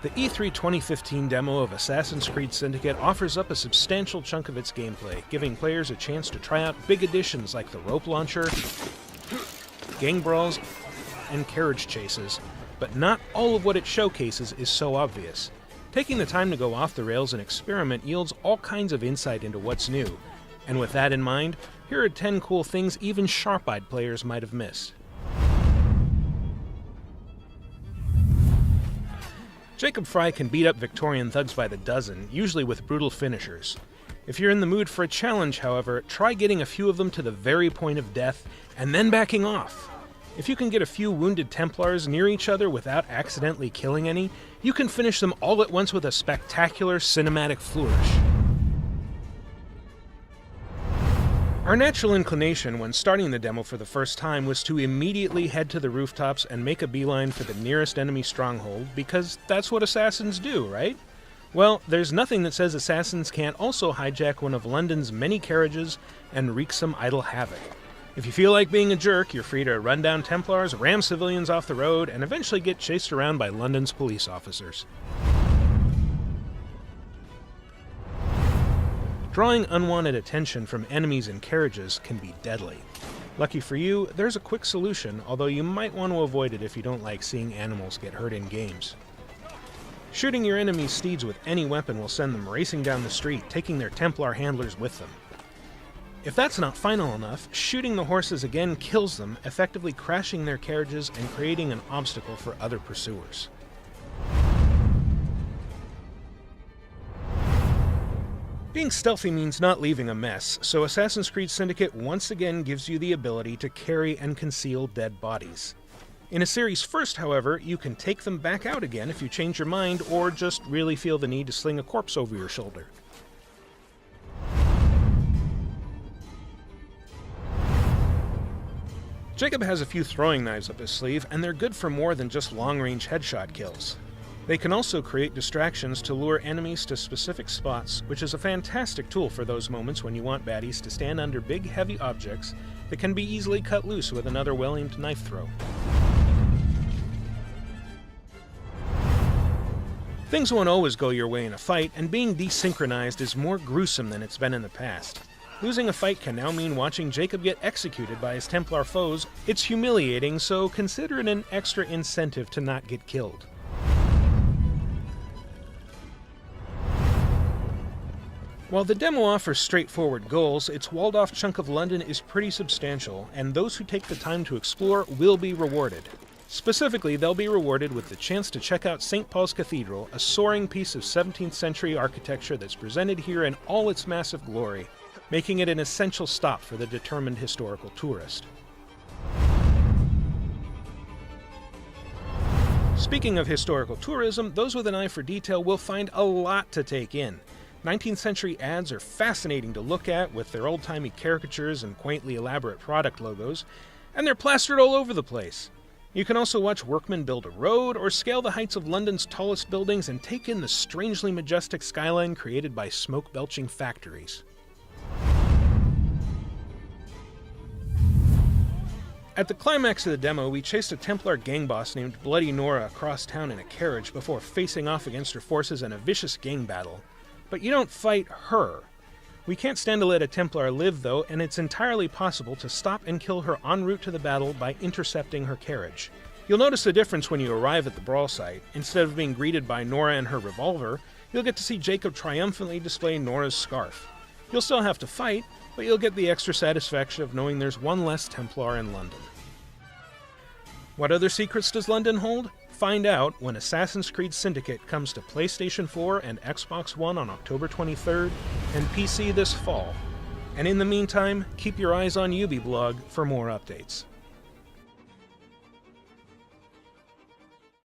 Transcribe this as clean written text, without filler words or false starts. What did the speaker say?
The E3 2015 demo of Assassin's Creed Syndicate offers up a substantial chunk of its gameplay, giving players a chance to try out big additions like the rope launcher, gang brawls, and carriage chases, but not all of what it showcases is so obvious. Taking the time to go off the rails and experiment yields all kinds of insight into what's new, and with that in mind, here are 10 cool things even sharp-eyed players might have missed. Jacob Fry can beat up Victorian thugs by the dozen, usually with brutal finishers. If you're in the mood for a challenge, however, try getting a few of them to the very point of death, and then backing off. If you can get a few wounded Templars near each other without accidentally killing any, you can finish them all at once with a spectacular cinematic flourish. Our natural inclination when starting the demo for the first time was to immediately head to the rooftops and make a beeline for the nearest enemy stronghold, because that's what assassins do, right? Well, there's nothing that says assassins can't also hijack one of London's many carriages and wreak some idle havoc. If you feel like being a jerk, you're free to run down Templars, ram civilians off the road, and eventually get chased around by London's police officers. Drawing unwanted attention from enemies and carriages can be deadly. Lucky for you, there's a quick solution, although you might want to avoid it if you don't like seeing animals get hurt in games. Shooting your enemy's steeds with any weapon will send them racing down the street, taking their Templar handlers with them. If that's not final enough, shooting the horses again kills them, effectively crashing their carriages and creating an obstacle for other pursuers. Being stealthy means not leaving a mess, so Assassin's Creed Syndicate once again gives you the ability to carry and conceal dead bodies. In a series first, however, you can take them back out again if you change your mind or just really feel the need to sling a corpse over your shoulder. Jacob has a few throwing knives up his sleeve, and they're good for more than just long-range headshot kills. They can also create distractions to lure enemies to specific spots, which is a fantastic tool for those moments when you want baddies to stand under big, heavy objects that can be easily cut loose with another well-aimed knife throw. Things won't always go your way in a fight, and being desynchronized is more gruesome than it's been in the past. Losing a fight can now mean watching Jacob get executed by his Templar foes. It's humiliating, so consider it an extra incentive to not get killed. While the demo offers straightforward goals, its walled-off chunk of London is pretty substantial, and those who take the time to explore will be rewarded. Specifically, they'll be rewarded with the chance to check out St. Paul's Cathedral, a soaring piece of 17th century architecture that's presented here in all its massive glory, making it an essential stop for the determined historical tourist. Speaking of historical tourism, those with an eye for detail will find a lot to take in. 19th century ads are fascinating to look at with their old-timey caricatures and quaintly elaborate product logos, and they're plastered all over the place. You can also watch workmen build a road or scale the heights of London's tallest buildings and take in the strangely majestic skyline created by smoke-belching factories. At the climax of the demo, we chased a Templar gang boss named Bloody Nora across town in a carriage before facing off against her forces in a vicious gang battle. But you don't fight her. We can't stand to let a Templar live, though, and it's entirely possible to stop and kill her en route to the battle by intercepting her carriage. You'll notice the difference when you arrive at the brawl site. Instead of being greeted by Nora and her revolver, you'll get to see Jacob triumphantly display Nora's scarf. You'll still have to fight, but you'll get the extra satisfaction of knowing there's one less Templar in London. What other secrets does London hold? Find out when Assassin's Creed Syndicate comes to PlayStation 4 and Xbox One on October 23rd, and PC this fall. And in the meantime, keep your eyes on Ubiblog for more updates.